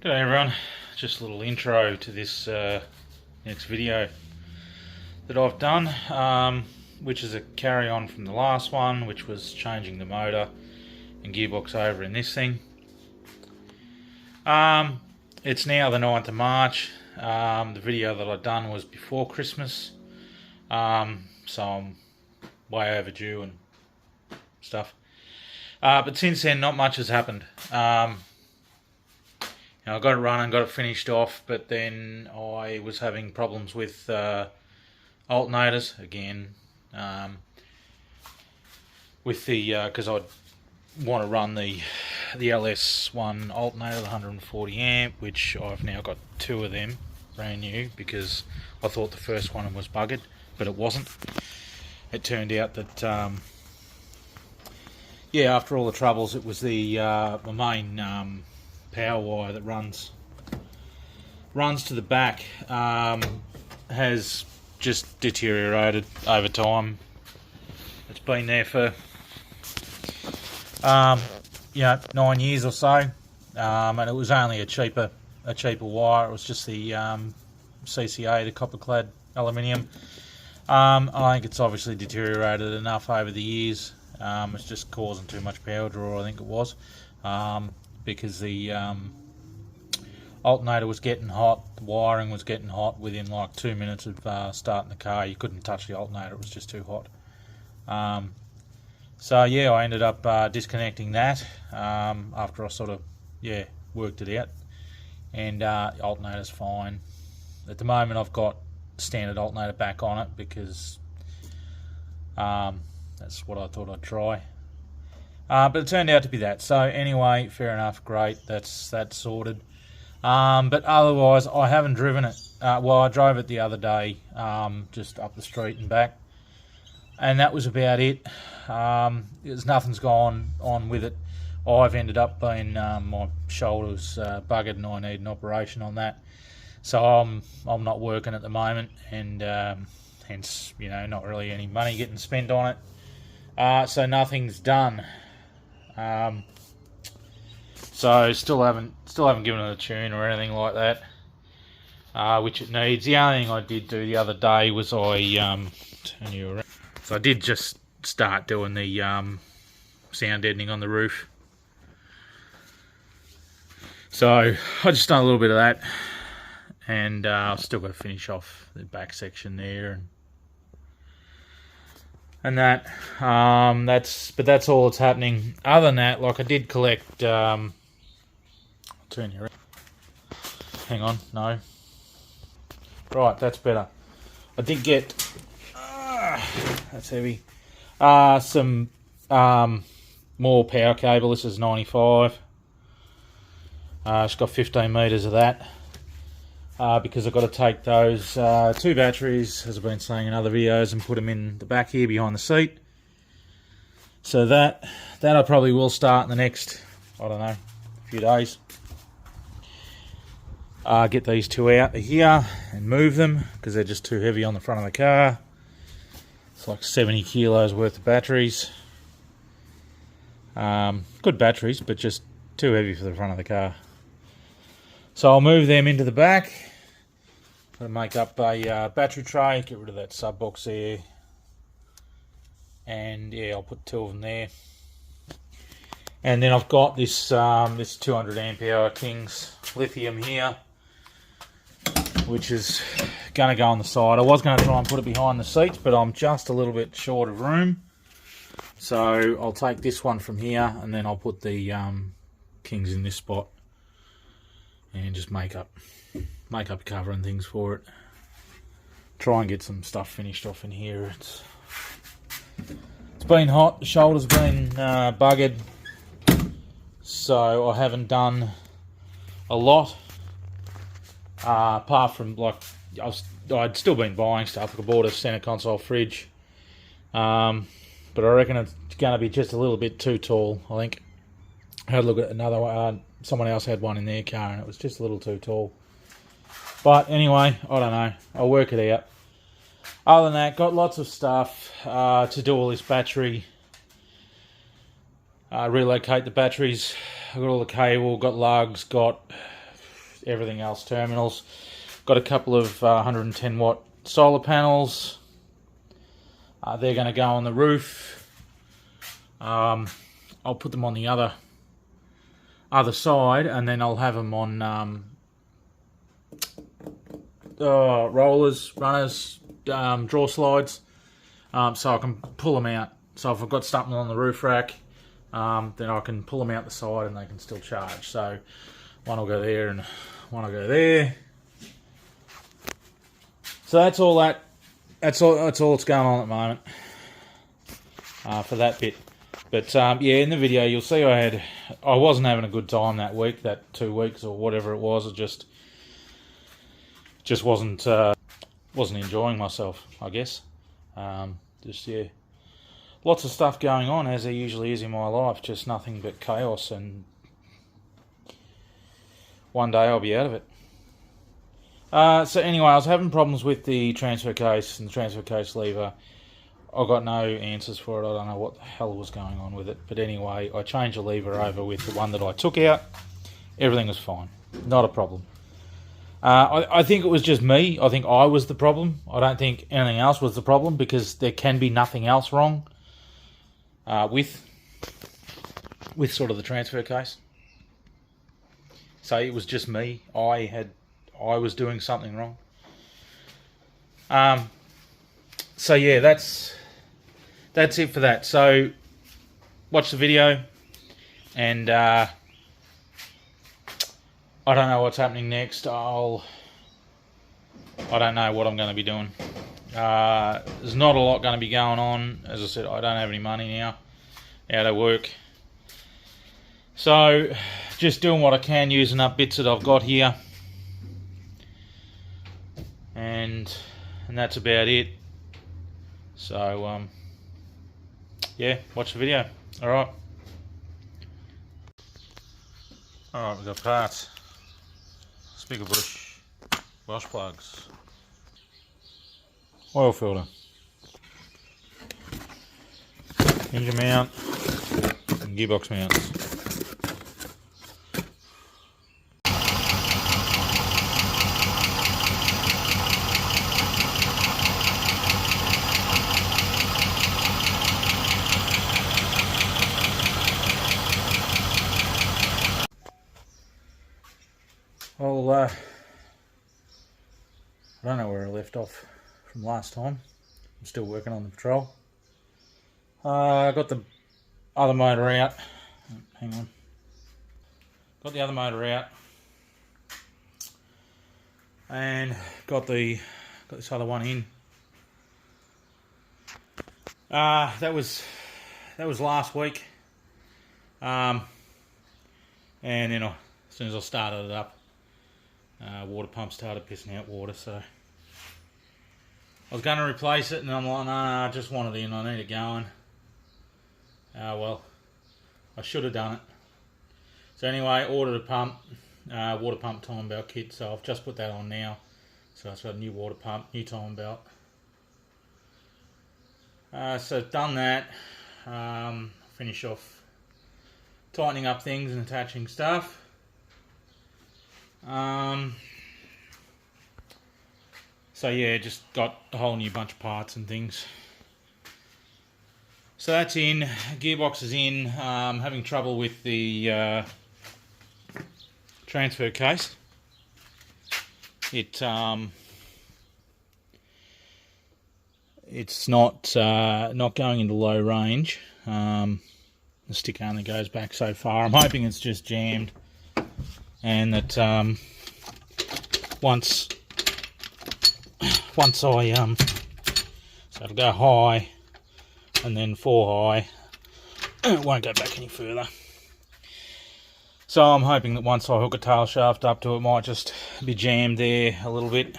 G'day everyone, just a little intro to this next video that I've done, which is a carry on from the last one, which was changing the motor and gearbox over in this thing. It's now the 9th of March. The video that I've done was before Christmas, so I'm way overdue and stuff. But since then, not much has happened. I got it running, got it finished off, but then I was having problems with alternators again. With the because I want to run the LS1 alternator, the 140 amp, which I've now got two of them, brand new, because I thought the first one was buggered, but it wasn't. It turned out that yeah, after all the troubles, it was the main power wire that runs to the back has just deteriorated over time. It's been there for 9 years or so, and it was only a cheaper wire. It was just the CCA, the copper clad aluminium. I think it's obviously deteriorated enough over the years. It's just causing too much power draw, I think it was, because the alternator was getting hot, the wiring was getting hot within like 2 minutes of starting the car. You couldn't touch the alternator, it was just too hot. So yeah, I ended up disconnecting that after I sort of worked it out, and the alternator's fine. At the moment I've got standard alternator back on it because that's what I thought I'd try. But it turned out to be that. So anyway, fair enough, great, that's sorted. But otherwise, I haven't driven it. Well, I drove it the other day, just up the street and back, and that was about it. Nothing's gone on with it. I've ended up being, my shoulder's buggered and I need an operation on that. So I'm not working at the moment, and hence, not really any money getting spent on it. So nothing's done. So still haven't given it a tune or anything like that, which it needs. The only thing I did do the other day was I turn you around. So I did just start doing the sound deadening on the roof. So I just done a little bit of that, and I've still got to finish off the back section there and that. That's all that's happening. Other than that, like I did collect. I'll turn you around. Hang on, no. Right, that's better. I did get. That's heavy. Some more power cable. This is 95. It's got 15 meters of that. Because I've got to take those two batteries, as I've been saying in other videos, and put them in the back here behind the seat. So that I probably will start in the next, I don't know, few days. Get these two out of here and move them because they're just too heavy on the front of the car. It's like 70 kilos worth of batteries. Good batteries, but just too heavy for the front of the car. So I'll move them into the back. I'll make up a battery tray, get rid of that sub box there, and yeah, I'll put two of them there. And then I've got this 200 amp hour King's lithium here, which is going to go on the side. I was going to try and put it behind the seats, but I'm just a little bit short of room. So I'll take this one from here, and then I'll put the King's in this spot. And just make up a cover and things for it. Try and get some stuff finished off in here. It's been hot. The shoulder's been buggered, so I haven't done a lot. Apart from like I'd still been buying stuff. I bought a center console fridge, but I reckon it's going to be just a little bit too tall. I think I had a look at another one. Someone else had one in their car and it was just a little too tall. But anyway, I don't know. I'll work it out. Other than that, got lots of stuff to do all this battery. Relocate the batteries. I've got all the cable, got lugs, got everything else terminals. Got a couple of 110 watt solar panels. They're going to go on the roof. I'll put them on the other side, and then I'll have them on rollers, runners, draw slides, so I can pull them out. So if I've got something on the roof rack, then I can pull them out the side and they can still charge. So one will go there and one will go there. So that's all that's all that's going on at the moment for that bit. But yeah, in the video you'll see I wasn't having a good time that week, that 2 weeks or whatever it was. I just wasn't enjoying myself, I guess. Yeah, lots of stuff going on, as there usually is in my life. Just nothing but chaos, and one day I'll be out of it. So anyway, I was having problems with the transfer case and the transfer case lever. I got no answers for it. I don't know what the hell was going on with it. But anyway, I changed the lever over with the one that I took out. Everything was fine. Not a problem. I think it was just me. I think I was the problem. I don't think anything else was the problem, because there can be nothing else wrong with sort of the transfer case. So it was just me. I was doing something wrong. So yeah, that's it for that. So watch the video, and I don't know what's happening next. I don't know what I'm going to be doing. There's not a lot going to be going on. As I said, I don't have any money now, out of work. So just doing what I can, using up bits that I've got here. And that's about it. So yeah, watch the video. Alright, we've got parts. Speaker bush, wash plugs, oil filter, engine mount, and gearbox mounts. Well, I don't know where I left off from last time. I'm still working on the patrol. I got the other motor out. Hang on. Got the other motor out, and got this other one in. That was last week. And then as soon as I started it up, water pump started pissing out water, so I was going to replace it, and I'm like, no, I just want it in, I need it going. Well, I should have done it. So anyway, ordered a pump, water pump timing belt kit, so I've just put that on now. So it's got a new water pump, new timing belt. So done that. Finish off tightening up things and attaching stuff. So yeah, just got a whole new bunch of parts and things. So that's in. Gearbox is in. Having trouble with the transfer case. It's not going into low range. The stick only goes back so far. I'm hoping it's just jammed, and that once I so it'll go high and then 4 high, it won't go back any further. So I'm hoping that once I hook a tail shaft up to it, might just be jammed there a little bit,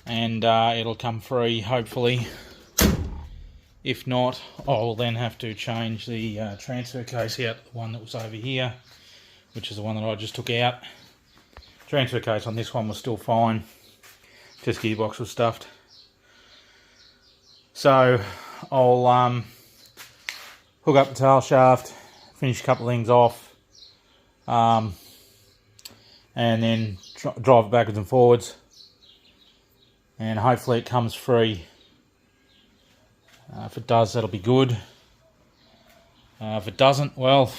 and it'll come free, hopefully. If not, I'll then have to change the transfer case out, the one that was over here, which is the one that I just took out. Transfer case on this one was still fine, just gearbox was stuffed. So I'll hook up the tail shaft, finish a couple of things off, and and then drive it backwards and forwards, and hopefully it comes free. If it does, that'll be good. If it doesn't, well,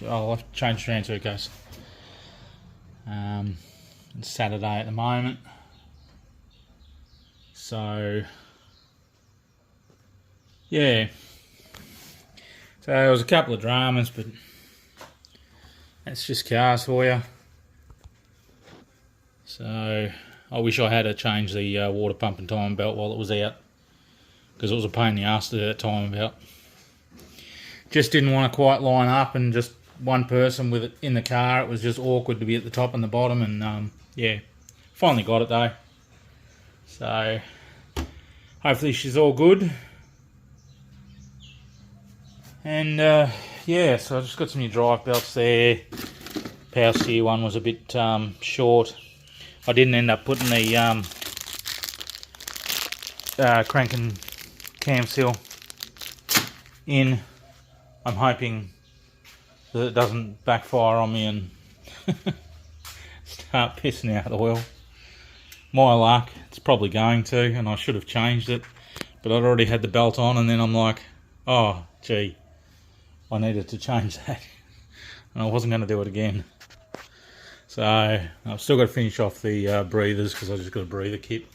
I'll have to change transfer case. It's Saturday at the moment, so yeah. So there was a couple of dramas, but that's just cars for you. So I wish I had to change the water pump and timing belt while it was out, because it was a pain in the ass to do that timing belt. Just didn't want to quite line up, and just one person with it in the car. It was just awkward to be at the top and the bottom, and yeah, finally got it though. So hopefully she's all good. And yeah, so I just got some new drive belts there. Power steer one was a bit short. I didn't end up putting the crank and cam seal in. I'm hoping that it doesn't backfire on me and start pissing out the oil. My luck, it's probably going to, and I should have changed it, but I'd already had the belt on, and then I'm like, oh gee, I needed to change that, and I wasn't going to do it again. So I've still got to finish off the breathers, because I just got a breather kit.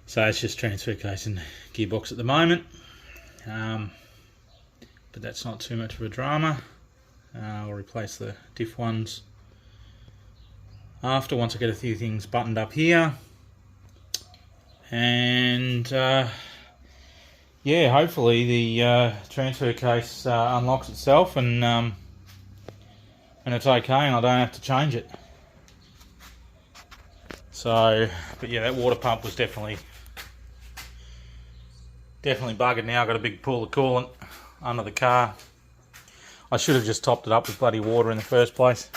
So it's just transfer case and gearbox at the moment, but that's not too much of a drama. I'll replace the diff ones after, once I get a few things buttoned up here. And yeah, hopefully the transfer case unlocks itself, and it's okay, and I don't have to change it. So, but yeah, that water pump was definitely buggered now. I've got a big pool of coolant under the car. I should have just topped it up with bloody water in the first place,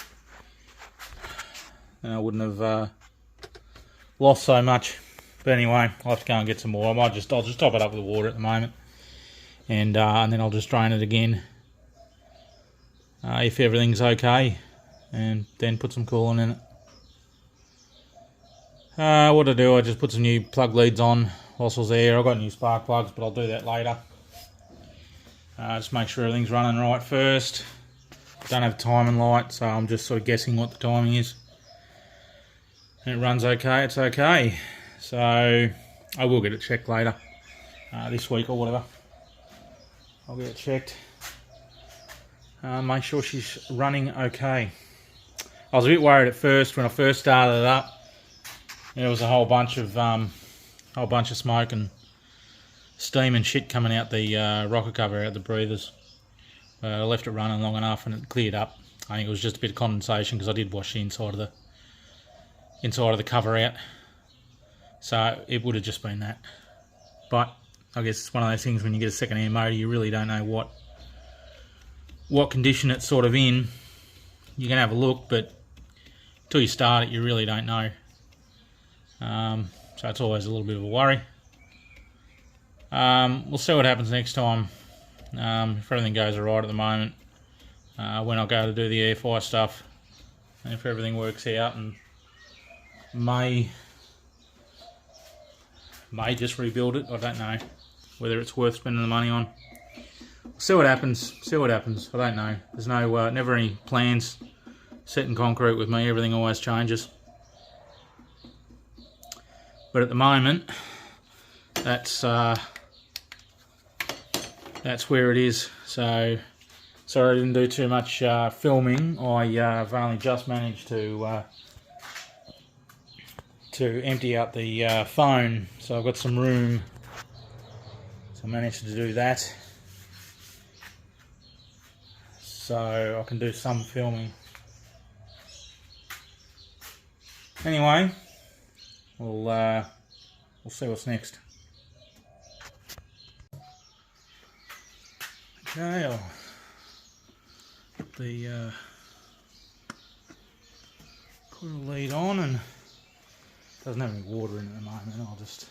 and I wouldn't have lost so much. But anyway, I'll have to go and get some more. I'll just top it up with water at the moment, and then I'll just drain it again if everything's okay, and then put some coolant in it. What I do, I just put some new plug leads on whilst I was there. I've got new spark plugs, but I'll do that later. Just make sure everything's running right first. Don't have a timing light, so I'm just sort of guessing what the timing is. And it runs okay, it's okay. So I will get it checked later, this week or whatever. I'll get it checked. Make sure she's running okay. I was a bit worried at first when I first started it up. There was a whole bunch of smoke and steam and shit coming out the rocker cover, out the breathers. I left it running long enough and it cleared up. I think it was just a bit of condensation, because I did wash the inside of the cover out. So it would have just been that. But I guess it's one of those things, when you get a second-hand motor, you really don't know what condition it's sort of in. You can have a look, but until you start it, you really don't know. So it's always a little bit of a worry. We'll see what happens next time. If everything goes alright at the moment, when I go to do the air fire stuff, and if everything works out, and may just rebuild it. I don't know whether it's worth spending the money on. See what happens. I don't know. There's no never any plans set in concrete with me. Everything always changes. But at the moment, that's where it is. So sorry I didn't do too much filming. I've only just managed to empty out the phone, so I've got some room. So I managed to do that, so I can do some filming. Anyway, we'll see what's next. Okay, I'll put the coil lead on, and doesn't have any water in it at the moment. I'll just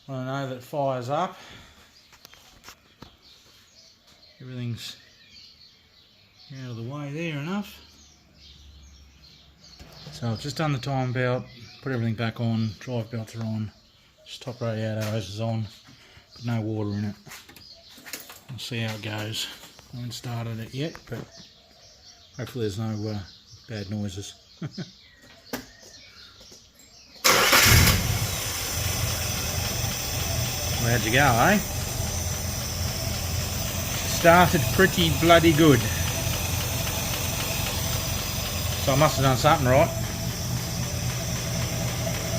want to know that it fires up. Everything's out of the way there enough. So I've just done the time belt, put everything back on, drive belts are on, just top radiator hose is on, but no water in it. We'll see how it goes. I haven't started it yet, but hopefully there's no bad noises. How'd you go, eh? Started pretty bloody good. So I must have done something right.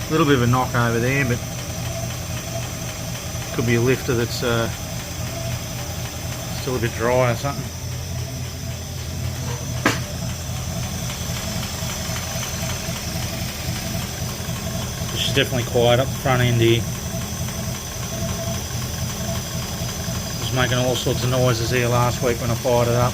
A little bit of a knock over there, but could be a lifter that's still a bit dry or something. This is definitely quiet up the front end here. Was making all sorts of noises here last week when I fired it up.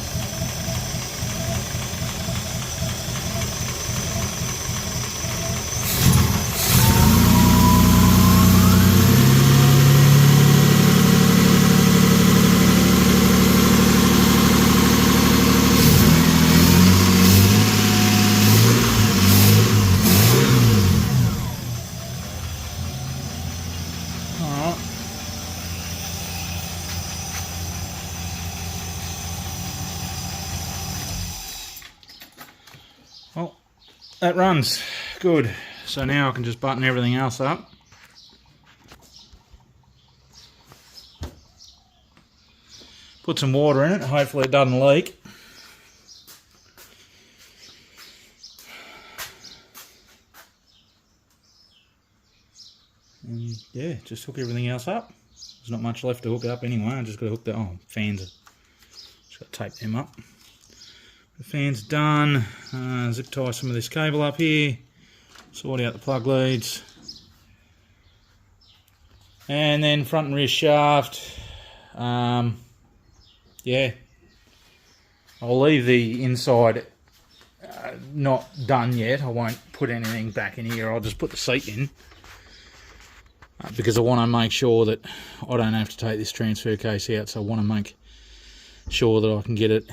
Well, that runs good. So now I can just button everything else up. Put some water in it, hopefully it doesn't leak. And yeah, just hook everything else up. There's not much left to hook up anyway, I just got to hook the fans. Just got to tape them up. The fan's done. Zip tie some of this cable up here. Sort out the plug leads. And then front and rear shaft. Yeah. I'll leave the inside not done yet. I won't put anything back in here. I'll just put the seat in. Because I want to make sure that I don't have to take this transfer case out. So I want to make sure that I can get it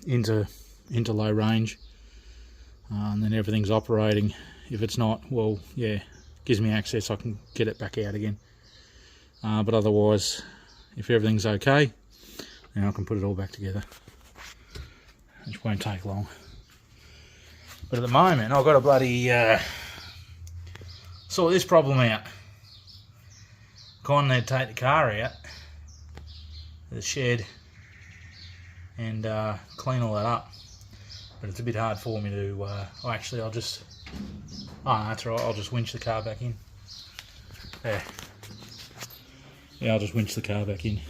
into low range, and then everything's operating. If it's not, well, yeah, gives me access, I can get it back out again. But otherwise, if everything's okay, then I can put it all back together. It won't take long. But at the moment, I've got to bloody sort this problem out. Kind of need to take the car out of the shed and clean all that up. But it's a bit hard for me to, actually I'll just, no, that's right, I'll just winch the car back in. There. Yeah, I'll just winch the car back in.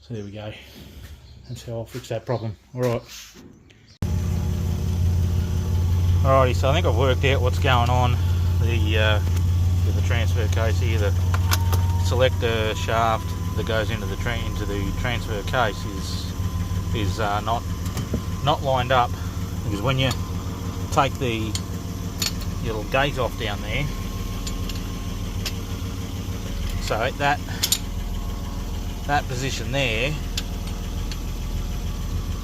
So there we go. That's how I'll fix that problem. Alright. Alrighty, so I think I've worked out what's going on. With the transfer case here, the selector shaft that goes into the transfer case is not lined up, because when you take the little gate off down there, so that position there,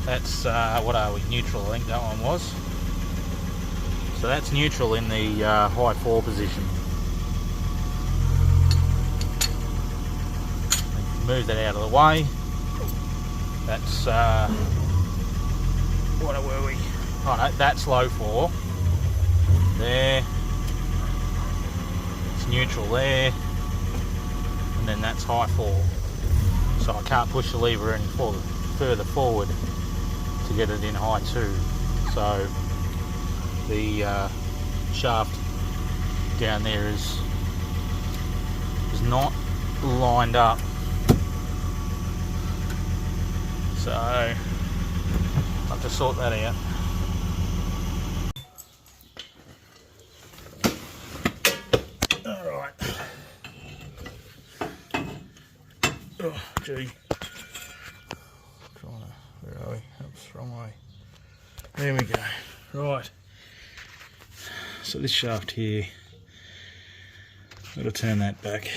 that's what are we, neutral, I think that one was. So that's neutral in the high 4 position. Move that out of the way. That's what were we? Oh no, that's low 4. There. It's neutral there. And then that's high 4. So I can't push the lever any further forward to get it in high 2. So the shaft down there is not lined up. So I'll have to sort that out. Alright. Oh, gee. Where are we? Oops, wrong way. There we go. Right. So this shaft here, got to turn that back.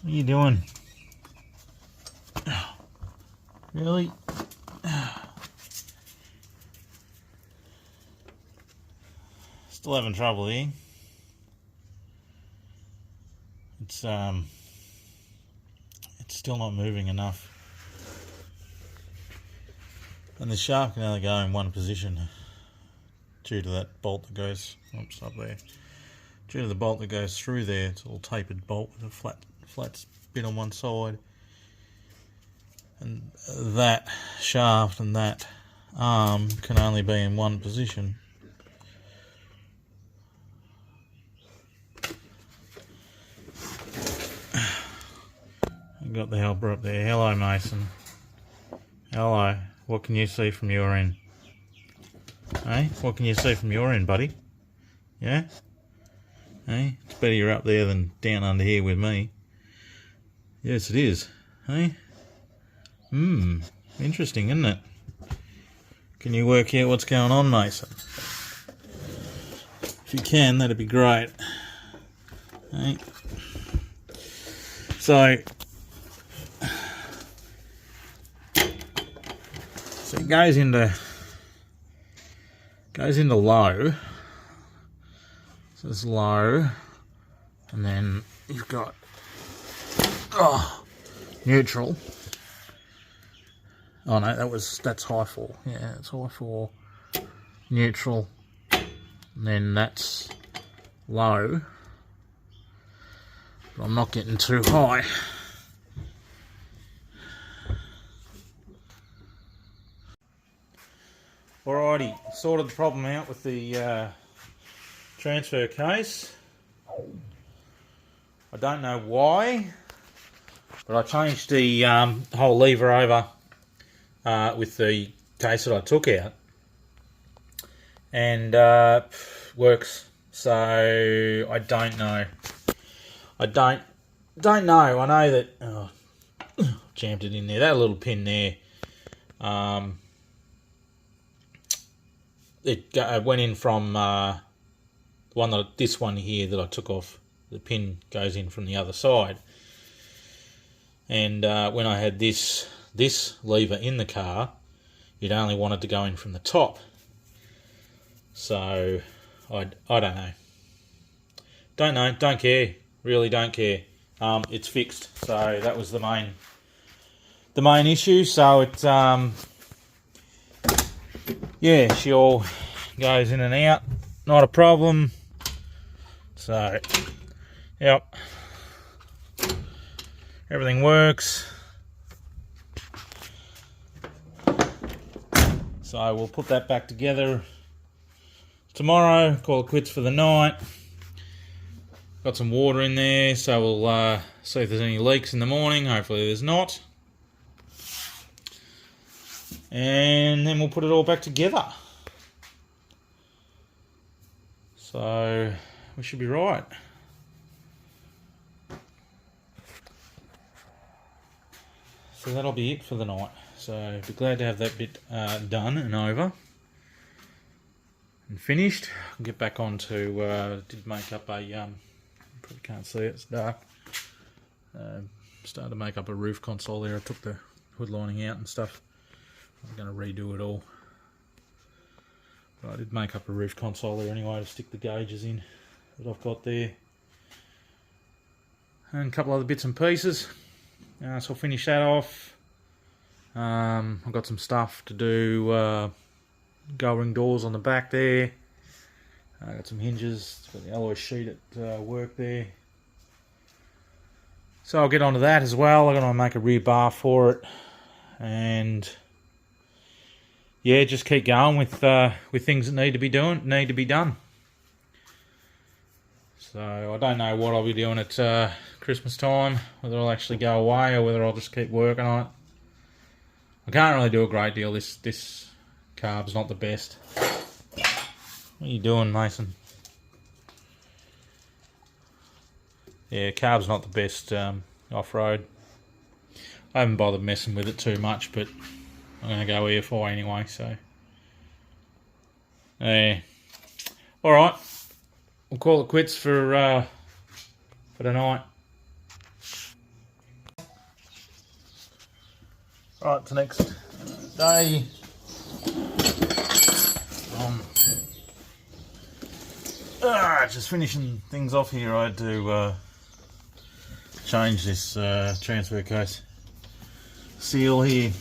What are you doing? Really? Still having trouble here. It's still not moving enough. And the shaft can only go in one position due to that bolt that goes, oops, up there. Due to the bolt that goes through there, it's all tapered bolt with a flat bit on one side. And that shaft and that arm can only be in one position. I've got the helper up there. Hello, Mason. Hello. What can you see from your end? Hey, what can you see from your end, buddy? Yeah? Hey, it's better you're up there than down under here with me. Yes, it is. Hey? Interesting, isn't it? Can you work out what's going on, Mason? If you can, that'd be great. Hey? So it goes into low. So it's low, and then you've got neutral. Oh no, that's high 4. Yeah, it's high 4, neutral, and then that's low. But I'm not getting too high. Alrighty, sorted the problem out with the transfer case. I don't know why, but I changed the whole lever over with the case that I took out, and works. So I don't know. I don't know. I know that jammed it in there. That little pin there. It went in from this one here that I took off. The pin goes in from the other side, and when I had this lever in the car, you'd only want it to go in from the top. So I don't know. Don't care. Really don't care. It's fixed. So that was the main issue. So it yeah, she all goes in and out, not a problem. So yep, everything works. So we'll put that back together tomorrow, call it quits for the night. Got some water in there, so we'll see if there's any leaks in the morning. Hopefully there's not. And then we'll put it all back together. So we should be right. So that'll be it for the night. So be glad to have that bit done and over and finished. I'll get back on to, did make up a, probably can't see it, it's dark. Started to make up a roof console there. I took the hood lining out and stuff. I'm going to redo it all. But I did make up a roof console there anyway to stick the gauges in that I've got there. And a couple other bits and pieces. So I'll finish that off. I've got some stuff to do, gull ring doors on the back there. I got some hinges, got the alloy sheet at work there. So I'll get onto that as well. I'm going to make a rear bar for it. And yeah, just keep going with things that need to be done. So I don't know what I'll be doing at Christmas time, whether I'll actually go away or whether I'll just keep working on it. I can't really do a great deal. This carb's not the best. What are you doing, Mason? Yeah, carb's not the best off-road. I haven't bothered messing with it too much, but I'm going to go EFI anyway, so. Yeah. Alright. We'll call it quits for tonight. Right, it's the next day. Just finishing things off here. I had to change this transfer case seal here.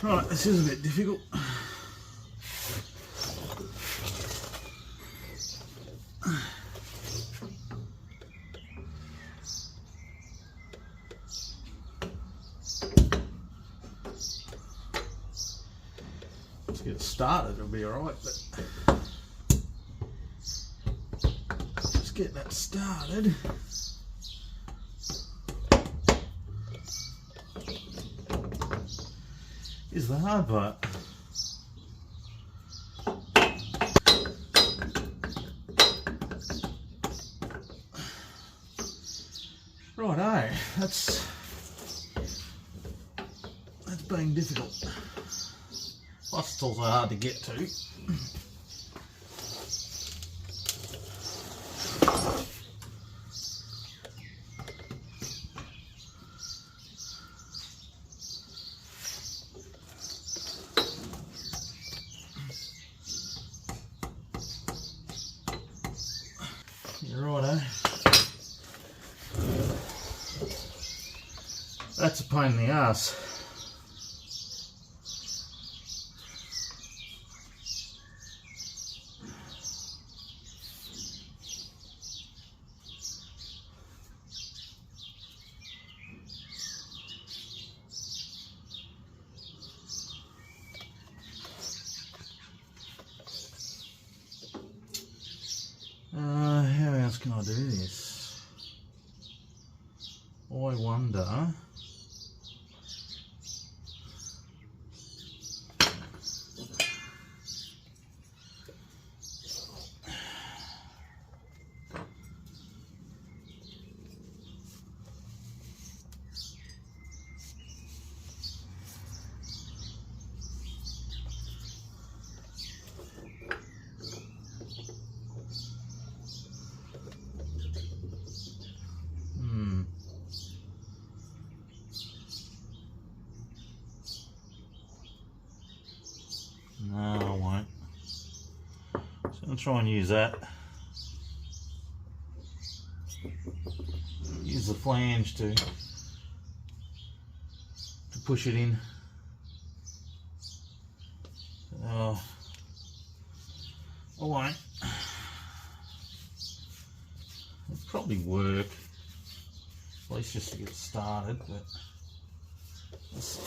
Right, this is a bit difficult. Let's get it started, it'll be alright, but just getting that started. Is the hard part. Righto, that's being difficult. Plus it's also hard to get to. You're righto. That's a pain in the ass. How else can I do this? I wonder. No, I won't. So I'll try and use that. Use the flange to push it in. I won't. It'll probably work, at least just to get started, but let's see.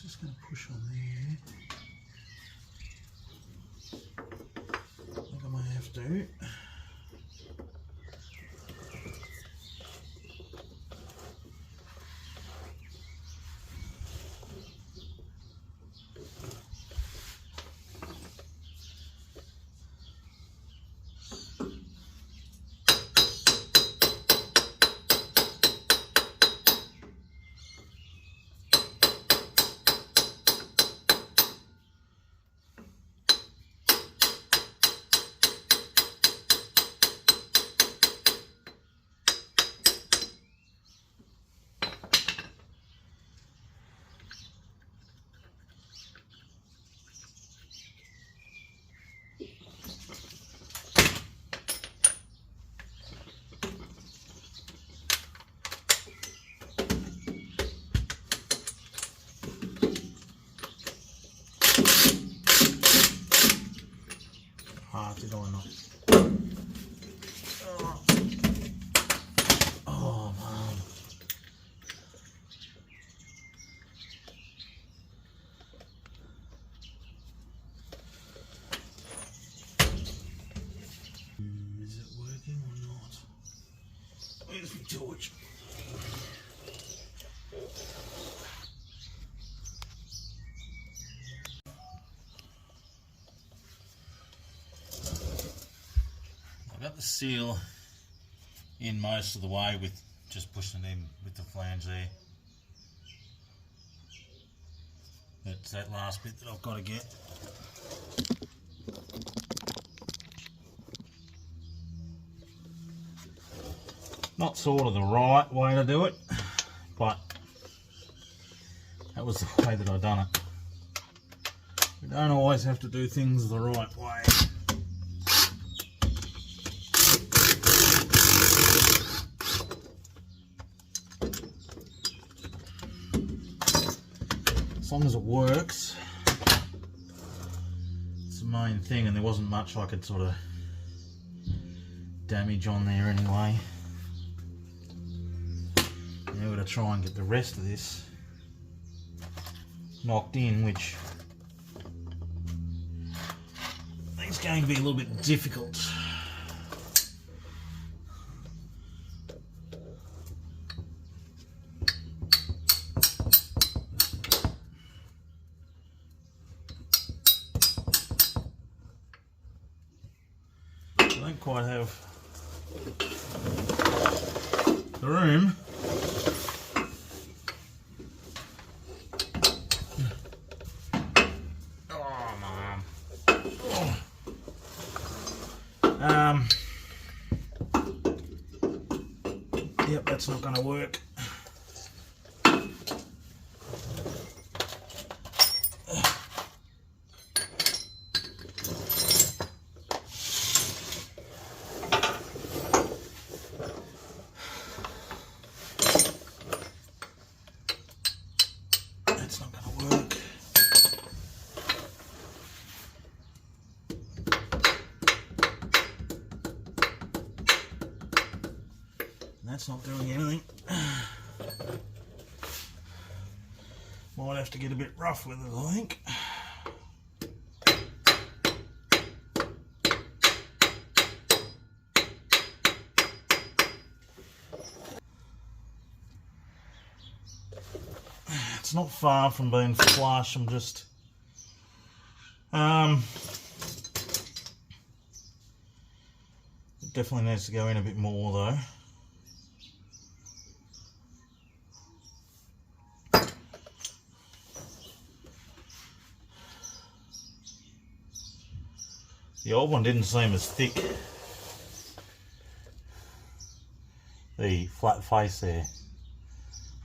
Just going to push on there. I think I might have to. apart, did I not? Oh man. Is it working or not? Where's my torch? I got the seal in most of the way with just pushing it in with the flange there. It's that last bit that I've got to get. Not sort of the right way to do it, but that was the way that I done it. We don't always have to do things the right way. As long as it works, it's the main thing, and there wasn't much I could sort of damage on there anyway. Now we're going to try and get the rest of this knocked in, which I think is going to be a little bit difficult. I don't quite have the room. Yep, that's not going to work. That's not going to work. That's not doing anything. Might have to get a bit rough with it, I think. It's not far from being flush. I'm just it definitely needs to go in a bit more though. The old one didn't seem as thick. The flat face there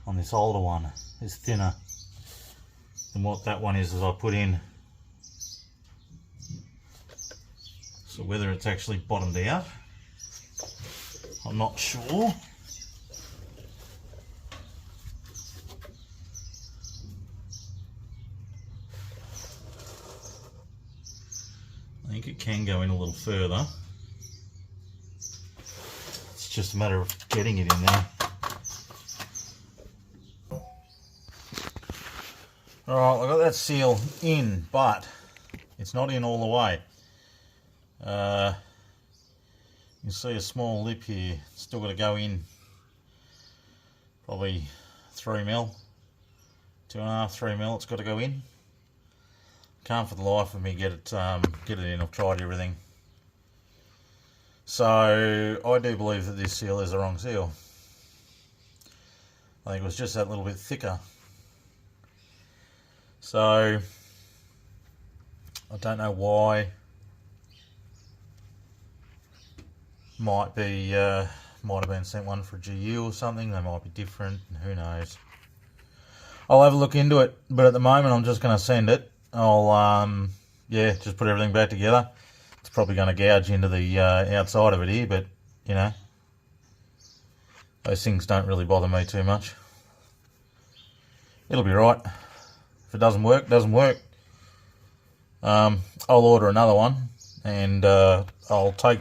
on this older one is thinner than what that one is as I put in. So whether it's actually bottomed out, I'm not sure. I think it can go in a little further. It's just a matter of getting it in there. Alright, I got that seal in, but it's not in all the way. You see a small lip here, it's still got to go in probably 3mm, 2.5, 3mm, it's got to go in. Can't for the life of me get it in. I've tried everything. So I do believe that this seal is the wrong seal. I think it was just that little bit thicker. So I don't know why. Might have been sent one for a GU or something. They might be different. Who knows? I'll have a look into it. But at the moment, I'm just going to send it. I'll yeah, just put everything back together. It's probably going to gouge into the outside of it here, but you know, those things don't really bother me too much. It'll be right. If it doesn't work, it doesn't work. I'll order another one and I'll try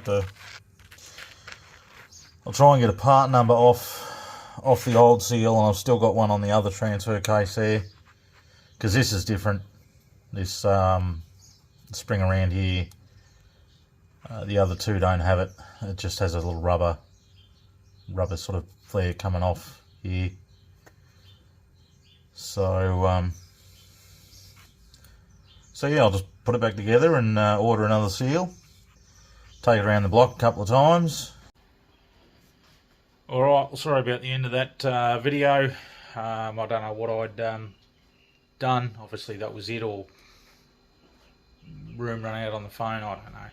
and get a part number off the old seal, and I've still got one on the other transfer case there, because this is different. This spring around here, the other two don't have it. It just has a little rubber sort of flare coming off here. So yeah, I'll just put it back together and order another seal. Take it around the block a couple of times. Alright, well, sorry about the end of that video. I don't know what I'd done. Obviously that was it, or room run out on the phone, I don't know.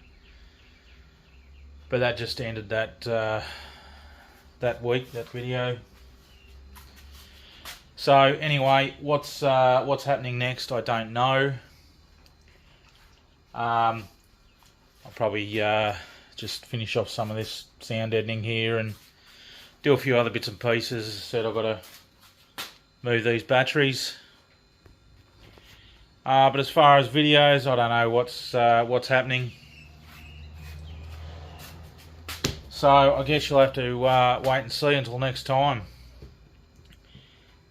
But that just ended that week, that video. So anyway, what's happening next, I don't know. I'll probably just finish off some of this sound editing here and do a few other bits and pieces. As I said, I've got to move these batteries. But as far as videos, I don't know what's happening. So I guess you'll have to wait and see until next time.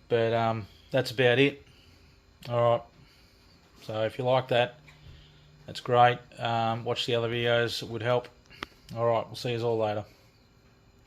But that's about it. Alright. So if you like that, that's great. Watch the other videos, it would help. Alright, we'll see you all later.